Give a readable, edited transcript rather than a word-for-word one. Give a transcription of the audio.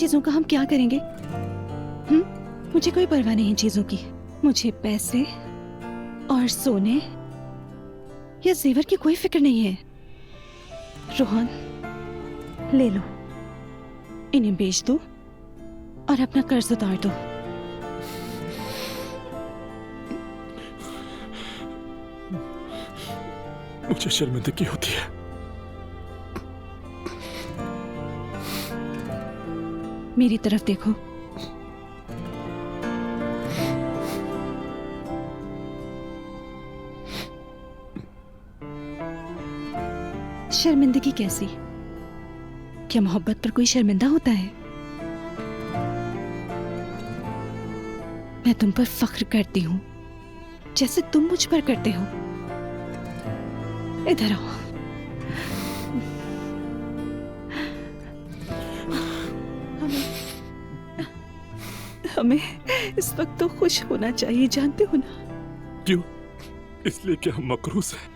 चीजों का हम क्या करेंगे? मुझे कोई परवाह नहीं इन चीजों की। मुझे पैसे और सोने या जेवर की कोई फिक्र नहीं है। रोहन, ले लो, इन्हें बेच दो और अपना कर्ज उतार दो। मुझे शर्मिंदगी होती है। मेरी तरफ देखो। शर्मिंदगी कैसी? क्या मोहब्बत पर कोई शर्मिंदा होता है? मैं तुम पर फख्र करती हूं, जैसे तुम मुझ पर करते हो। इधर आओ। हमें इस वक्त तो खुश होना चाहिए, जानते हो ना? क्यों? इसलिए कि हम मकरूज हैं।